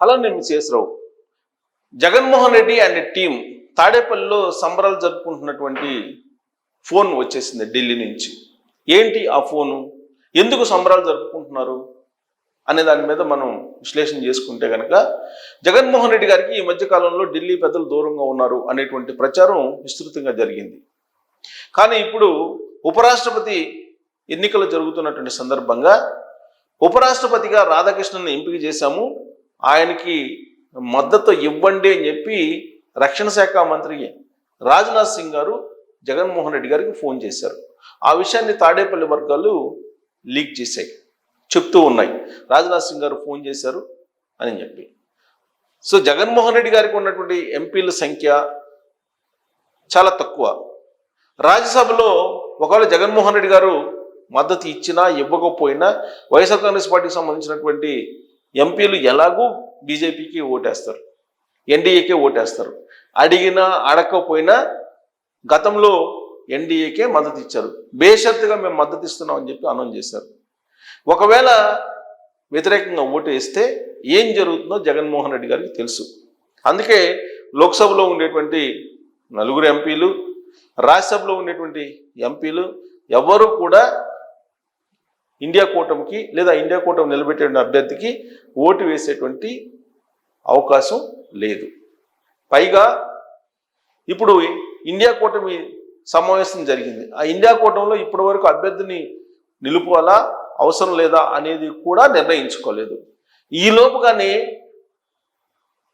అలానే మిస్ఎస్ రావు, Jaganmohan Reddy and team తాడేపల్లిలో సంబరాలు జరుపుకుంటున్నటువంటి ఫోన్ వచ్చేసింది ఢిల్లీ నుంచి. ఏంటి ఆ ఫోను, ఎందుకు సంబరాలు జరుపుకుంటున్నారు అనే దాని మీద మనం విశ్లేషణ చేసుకుంటే కనుక, జగన్మోహన్ రెడ్డి గారికి ఈ మధ్యకాలంలో ఢిల్లీ పెద్దలు దూరంగా ఉన్నారు అనేటువంటి ప్రచారం విస్తృతంగా జరిగింది. కానీ ఇప్పుడు ఉపరాష్ట్రపతి ఎన్నికలు జరుగుతున్నటువంటి సందర్భంగా ఉపరాష్ట్రపతిగా రాధాకృష్ణన్ని ఎంపిక చేశాము, ఆయనకి మద్దతు ఇవ్వండి అని చెప్పి రక్షణ శాఖ మంత్రి రాజ్నాథ్ సింగ్ గారు జగన్మోహన్ రెడ్డి గారికి ఫోన్ చేశారు. ఆ విషయాన్ని తాడేపల్లి వర్గాలు లీక్ చేశాయి, చెప్తూ ఉన్నాయి రాజ్నాథ్ సింగ్ గారు ఫోన్ చేశారు అని చెప్పి. సో జగన్మోహన్ రెడ్డి గారికి ఉన్నటువంటి ఎంపీల సంఖ్య చాలా తక్కువ. రాజ్యసభలో ఒకవేళ జగన్మోహన్ రెడ్డి గారు మద్దతు ఇచ్చినా ఇవ్వకపోయినా వైఎస్ఆర్ కాంగ్రెస్ పార్టీకి సంబంధించినటువంటి ఎంపీలు ఎలాగూ బీజేపీకి ఓటేస్తారు, ఎన్డీఏకే ఓటేస్తారు. అడిగినా అడగకపోయినా గతంలో ఎన్డీఏకే మద్దతు ఇచ్చారు, బేషరతుగా మేము మద్దతు ఇస్తున్నామని చెప్పి అనౌన్స్ చేశారు. ఒకవేళ వ్యతిరేకంగా ఓటు వేస్తే ఏం జరుగుతుందో జగన్మోహన్ రెడ్డి గారికి తెలుసు. అందుకే లోక్సభలో ఉండేటువంటి 4 ఎంపీలు, రాజ్యసభలో ఉండేటువంటి ఎంపీలు ఎవరు కూడా ఇండియా కూటమికి లేదా ఇండియా కూటమి నిలబెట్టే అభ్యర్థికి ఓటు వేసేటువంటి అవకాశం లేదు. పైగా ఇప్పుడు ఇండియా కూటమి సమావేశం జరిగింది. ఆ ఇండియా కూటమిలో ఇప్పటి వరకు అభ్యర్థిని నిలుపుకోవాలా అవసరం లేదా అనేది కూడా నిర్ణయించుకోలేదు. ఈ లోపుగానే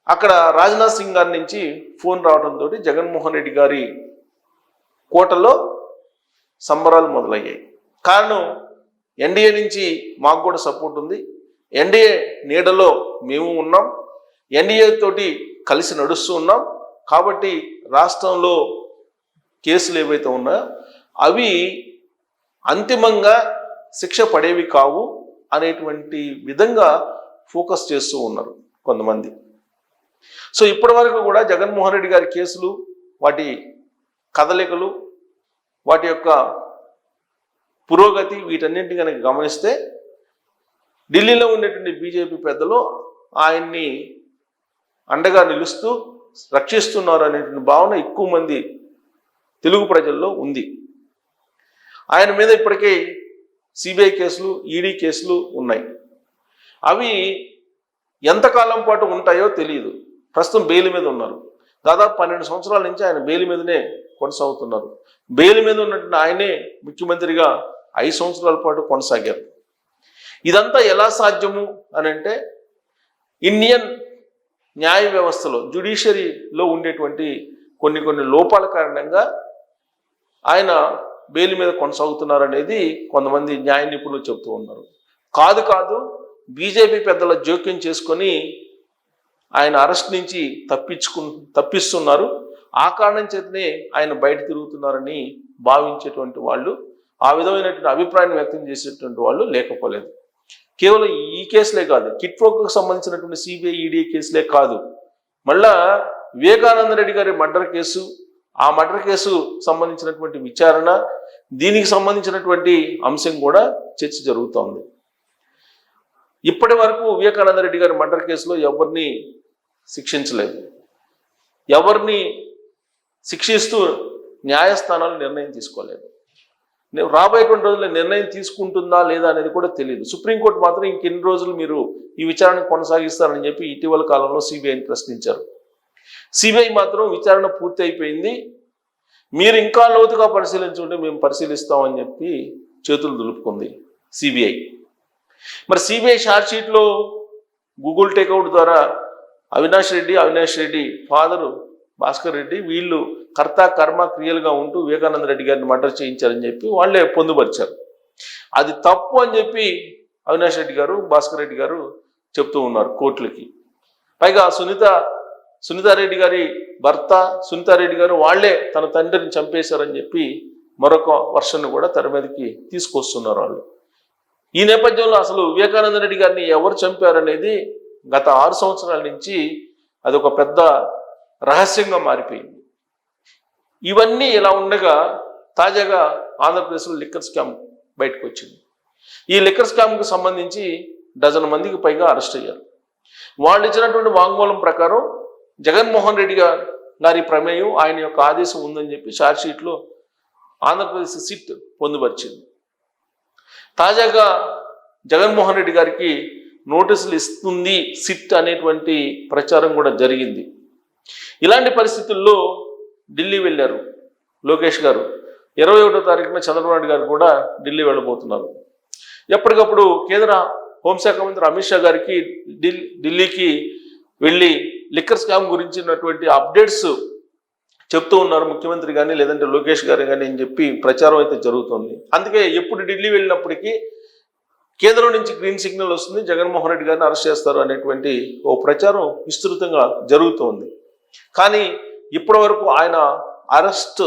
అక్కడ రాజ్నాథ్ సింగ్ గారి నుంచి ఫోన్ రావడంతో జగన్మోహన్ రెడ్డి గారి కోటలో సంబరాలు మొదలయ్యాయి. కారణం, ఎన్డీఏ నుంచి మాకు కూడా సపోర్ట్ ఉంది, ఎన్డీఏ నీడలో మేము ఉన్నాం, ఎన్డీఏ తోటి కలిసి నడుస్తూ ఉన్నాం, కాబట్టి రాష్ట్రంలో కేసులు ఏవైతే ఉన్నాయో అవి అంతిమంగా శిక్ష పడేవి కావు అనేటువంటి విధంగా ఫోకస్ చేస్తూ ఉన్నారు కొంతమంది. సో ఇప్పటి వరకు కూడా జగన్మోహన్ రెడ్డి గారి కేసులు, వాటి కదలికలు, వాటి యొక్క పురోగతి, వీటన్నింటినీ కనుక గమనిస్తే ఢిల్లీలో ఉండేటువంటి బీజేపీ పెద్దలు ఆయన్ని అండగా నిలుస్తూ రక్షిస్తున్నారు అనేటువంటి భావన ఎక్కువ మంది తెలుగు ప్రజల్లో ఉంది. ఆయన మీద ఇప్పటికే సిబిఐ కేసులు, ఈడీ కేసులు ఉన్నాయి. అవి ఎంతకాలం పాటు ఉంటాయో తెలియదు. ప్రస్తుతం బెయిల్ మీద ఉన్నారు. దాదాపు 12 సంవత్సరాల నుంచి ఆయన బెయిల్ మీదనే కొనసాగుతున్నారు. బెయిల్ మీద ఉన్నటువంటి ఆయనే ముఖ్యమంత్రిగా 5 సంవత్సరాల పాటు కొనసాగారు. ఇదంతా ఎలా సాధ్యము అని అంటే, ఇండియన్ న్యాయ వ్యవస్థలో, జ్యుడిషియరీలో ఉండేటువంటి కొన్ని లోపాల కారణంగా ఆయన బెయిల్ మీద కొనసాగుతున్నారనేది కొంతమంది న్యాయ నిపుణులు చెబుతూ ఉన్నారు. కాదు బీజేపీ పెద్దల జోక్యం చేసుకొని ఆయన అరెస్ట్ నుంచి తప్పిస్తున్నారు, ఆ కారణం చేతనే ఆయన బయట తిరుగుతున్నారని భావించేటువంటి వాళ్ళు, ఆ విధమైనటువంటి అభిప్రాయాన్ని వ్యక్తం చేసేటువంటి వాళ్ళు లేకపోలేదు. కేవలం ఈ కేసులే కాదు, కిట్ ప్రోకు సంబంధించినటువంటి సిబిఐ, ఈడీ కేసులే కాదు, మళ్ళా వివేకానంద రెడ్డి గారి మర్డర్ కేసు, ఆ మర్డర్ కేసు సంబంధించినటువంటి విచారణ, దీనికి సంబంధించినటువంటి అంశం కూడా చర్చ జరుగుతోంది. ఇప్పటి వరకు వివేకానంద రెడ్డి గారి మర్డర్ కేసులో ఎవరిని శిక్షించలేదు. ఎవరిని శిక్షిస్తూ న్యాయస్థానాలు నిర్ణయం తీసుకోలేదు. రాబోయేటువంటి రోజుల్లో నిర్ణయం తీసుకుంటుందా లేదా అనేది కూడా తెలియదు. సుప్రీంకోర్టు మాత్రం ఇంకెన్ని రోజులు మీరు ఈ విచారణ కొనసాగిస్తారని చెప్పి ఇటీవల కాలంలో సిబిఐని ప్రశ్నించారు. సిబిఐ మాత్రం విచారణ పూర్తి అయిపోయింది, మీరు ఇంకా లోతుగా పరిశీలించుకుంటే మేము పరిశీలిస్తామని చెప్పి చేతులు దులుపుకుంది సిబిఐ. మరి సిబిఐ ఛార్జ్షీట్లో గూగుల్ టేక్అవుట్ ద్వారా అవినాష్ రెడ్డి ఫాదరు భాస్కర్ రెడ్డి, వీళ్ళు కర్త కర్మ క్రియలుగా ఉంటూ వివేకానంద రెడ్డి గారిని మర్డర్ చేయించారని చెప్పి వాళ్ళే పొందుపరిచారు. అది తప్పు అని చెప్పి అవినాష్ రెడ్డి గారు, భాస్కర్ రెడ్డి గారు చెప్తూ ఉన్నారు కోర్టులకి. పైగా సునీతారెడ్డి గారి భర్త సునీతారెడ్డి గారు వాళ్లే తన తండ్రిని చంపేశారని చెప్పి మరొక వర్షన్ను కూడా తెర మీదకి తీసుకొస్తున్నారు వాళ్ళు. ఈ నేపథ్యంలో అసలు వివేకానంద రెడ్డి గారిని ఎవరు చంపారనేది గత 6 సంవత్సరాల నుంచి అది ఒక పెద్ద రహస్యంగా మారిపోయింది. ఇవన్నీ ఇలా ఉండగా తాజాగా ఆంధ్రప్రదేశ్లో లిక్కర్ స్కామ్ బయటకు వచ్చింది. ఈ లిక్కర్ స్కామ్కి సంబంధించి 12 మందికి పైగా అరెస్ట్ అయ్యారు. వాళ్ళు ఇచ్చినటువంటి వాంగ్మూలం ప్రకారం జగన్మోహన్ రెడ్డి గారి ప్రమేయం, ఆయన యొక్క ఆదేశం ఉందని చెప్పి ఛార్జ్షీట్లో ఆంధ్రప్రదేశ్ సిట్ పొందుపరిచింది. తాజాగా జగన్మోహన్ రెడ్డి గారికి నోటీసులు ఇస్తుంది సిట్ అనేటువంటి ప్రచారం కూడా జరిగింది. ఇలాంటి పరిస్థితుల్లో ఢిల్లీ వెళ్ళారు లోకేష్ గారు. 21వ తారీఖున చంద్రబాబు నాయుడు గారు కూడా ఢిల్లీ వెళ్ళబోతున్నారు. ఎప్పటికప్పుడు కేంద్ర హోంశాఖ మంత్రి అమిత్ షా గారికి ఢిల్లీకి వెళ్ళి లిక్కర్ స్కామ్ గురించినటువంటి అప్డేట్స్ చెప్తూ ఉన్నారు ముఖ్యమంత్రి కానీ, లేదంటే లోకేష్ గారు కానీ అని చెప్పి ప్రచారం అయితే జరుగుతుంది. అందుకే ఎప్పుడు ఢిల్లీ వెళ్ళినప్పటికీ కేంద్రం నుంచి గ్రీన్ సిగ్నల్ వస్తుంది, జగన్మోహన్ రెడ్డి గారిని అరెస్ట్ చేస్తారు అనేటువంటి ఓ ప్రచారం విస్తృతంగా జరుగుతోంది. కానీ ఇప్పటి వరకు ఆయన అరెస్ట్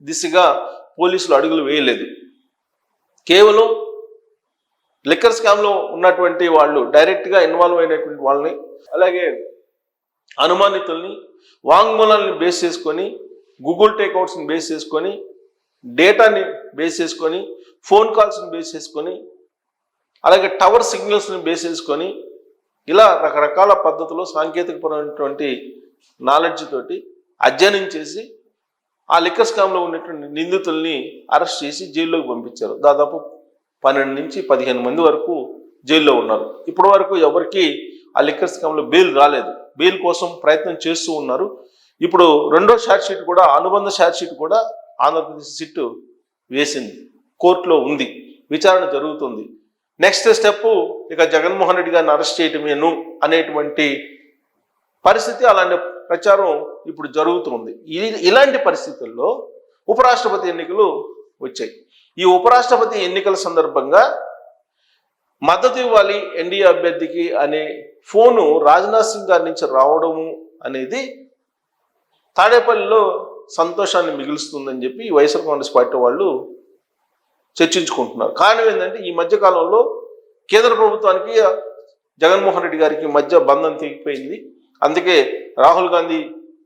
దిశగా పోలీసులు అడుగులు వేయలేదు. కేవలం లిక్కర్ స్కామ్లో ఉన్నటువంటి వాళ్ళు, డైరెక్ట్గా ఇన్వాల్వ్ అయినటువంటి వాళ్ళని, అలాగే అనుమానితుల్ని వాంగ్మూలాన్ని బేస్ చేసుకొని, గూగుల్ టేక్అవుట్స్ని బేస్ చేసుకొని, డేటాని బేస్ చేసుకొని, ఫోన్ కాల్స్ని బేస్ చేసుకొని, అలాగే టవర్ సిగ్నల్స్ని బేస్ చేసుకొని, ఇలా రకరకాల పద్ధతుల్లో సాంకేతికపరమైనటువంటి నాలెడ్జ్ తోటి అధ్యయనం చేసి ఆ లిక్కర్ స్కామ్లో ఉన్నటువంటి నిందితుల్ని అరెస్ట్ చేసి జైల్లోకి పంపించారు. దాదాపు 12 నుంచి 15 మంది వరకు జైల్లో ఉన్నారు. ఇప్పటి వరకు ఎవరికి ఆ లిక్కర్ స్కామ్లో బెయిల్ రాలేదు. బెయిల్ కోసం ప్రయత్నం చేస్తూ ఉన్నారు. ఇప్పుడు రెండో ఛార్జ్షీట్ కూడా, అనుబంధ ఛార్జ్షీట్ కూడా ఆంధ్రప్రదేశ్ సిట్ వేసింది, కోర్టులో ఉంది, విచారణ జరుగుతుంది. నెక్స్ట్ స్టెప్ ఇక జగన్మోహన్ రెడ్డి గారిని అరెస్ట్ చేయటమేను అనేటువంటి పరిస్థితి, అలాంటి ప్రచారం ఇప్పుడు జరుగుతుంది. ఇలాంటి పరిస్థితుల్లో ఉపరాష్ట్రపతి ఎన్నికలు వచ్చాయి. ఈ ఉపరాష్ట్రపతి ఎన్నికల సందర్భంగా మద్దతు ఇవ్వాలి ఎన్డీఏ అభ్యర్థికి అనే ఫోను రాజ్నాథ్ సింగ్ గారి నుంచి రావడము అనేది తాడేపల్లిలో సంతోషాన్ని మిగులుస్తుందని చెప్పి వైఎస్ఆర్ కాంగ్రెస్ పార్టీ వాళ్ళు చర్చించుకుంటున్నారు. కారణం ఏంటంటే ఈ మధ్యకాలంలో కేంద్ర ప్రభుత్వానికి జగన్మోహన్ రెడ్డి గారికి మధ్య బంధం తెగిపోయింది. అందుకే రాహుల్ గాంధీ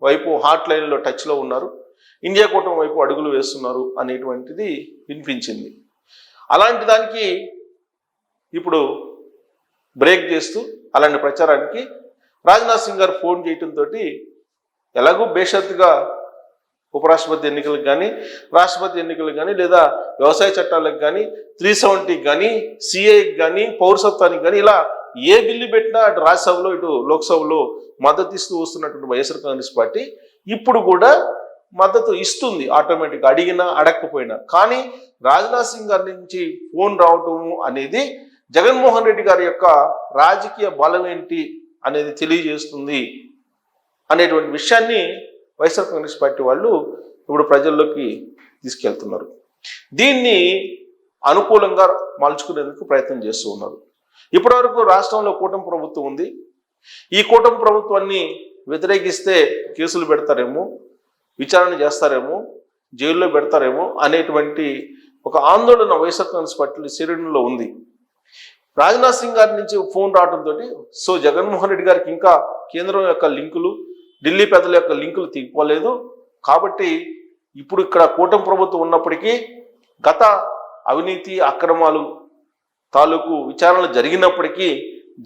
వైపు హాట్ లైన్లో టచ్లో ఉన్నారు, ఇండియా కూటమి వైపు అడుగులు వేస్తున్నారు అనేటువంటిది వినిపించింది. అలాంటి దానికి ఇప్పుడు బ్రేక్ చేస్తూ అలాంటి ప్రచారానికి రాజ్నాథ్ సింగ్ గారు ఫోన్ చేయడంతో ఎలాగూ బేషరతుగా ఉపరాష్ట్రపతి ఎన్నికలకు కానీ, రాష్ట్రపతి ఎన్నికలకు కానీ, లేదా వ్యవసాయ చట్టాలకు కానీ, 370 కానీ, సిఏకి కానీ, పౌరసత్వానికి కానీ, ఇలా ఏ బిల్లు పెట్టినా అటు రాజ్యసభలో ఇటు లోక్సభలో మద్దతు ఇస్తూ వస్తున్నటువంటి వైఎస్ఆర్ కాంగ్రెస్ పార్టీ ఇప్పుడు కూడా మద్దతు ఇస్తుంది ఆటోమేటిక్గా, అడిగినా అడగకపోయినా. కానీ రాజ్నాథ్ సింగ్ గారి నుంచి ఫోన్ రావటం అనేది జగన్మోహన్ రెడ్డి గారి యొక్క రాజకీయ బలం ఏంటి అనేది తెలియజేస్తుంది అనేటువంటి విషయాన్ని వైఎస్ఆర్ కాంగ్రెస్ పార్టీ వాళ్ళు ఇప్పుడు ప్రజల్లోకి తీసుకెళ్తున్నారు. దీన్ని అనుకూలంగా మలుచుకునేందుకు ప్రయత్నం చేస్తూ ఉన్నారు. ఇప్పటివరకు రాష్ట్రంలో కూటమి ప్రభుత్వం ఉంది. ఈ కూటమి ప్రభుత్వాన్ని వ్యతిరేకిస్తే కేసులు పెడతారేమో, విచారణ చేస్తారేమో, జైల్లో పెడతారేమో అనేటువంటి ఒక ఆందోళన వైఎస్ఆర్ కాంగ్రెస్ పార్టీ శ్రేణుల్లో ఉంది. రాజ్నాథ్ సింగ్ గారి నుంచి ఫోన్ రావడంతో సో జగన్మోహన్ రెడ్డి గారికి ఇంకా కేంద్రం యొక్క లింకులు, ఢిల్లీ పెద్దల యొక్క లింకులు తీసుకోలేదు. కాబట్టి ఇప్పుడు ఇక్కడ కూటమి ప్రభుత్వం ఉన్నప్పటికీ గత అవినీతి అక్రమాలు తాలూకు విచారణలు జరిగినప్పటికీ,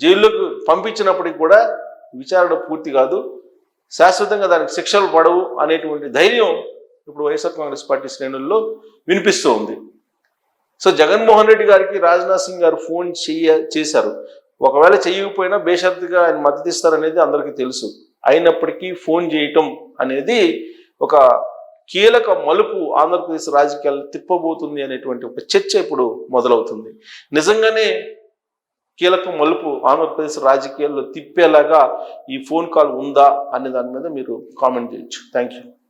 జైల్లోకి పంపించినప్పటికీ కూడా విచారణ పూర్తి కాదు, శాశ్వతంగా దానికి శిక్షలు పడవు అనేటువంటి ధైర్యం ఇప్పుడు వైఎస్ఆర్ కాంగ్రెస్ పార్టీ శ్రేణుల్లో వినిపిస్తూ ఉంది. సో జగన్మోహన్ రెడ్డి గారికి రాజ్నాథ్ సింగ్ గారు ఫోన్ చేశారు. ఒకవేళ చేయకపోయినా బేషరతుగా ఆయన మద్దతు ఇస్తారనేది అందరికీ తెలుసు. అయినప్పటికీ ఫోన్ చేయటం అనేది ఒక కీలక మలుపు ఆంధ్రప్రదేశ్ రాజకీయాల్లో తిప్పబోతుంది అనేటువంటి ఒక చర్చ ఇప్పుడు మొదలవుతుంది. నిజంగానే కీలక మలుపు ఆంధ్రప్రదేశ్ రాజకీయాల్లో తిప్పేలాగా ఈ ఫోన్ కాల్ ఉందా అనే దాని మీద మీరు కామెంట్ చేయొచ్చు. Thank you.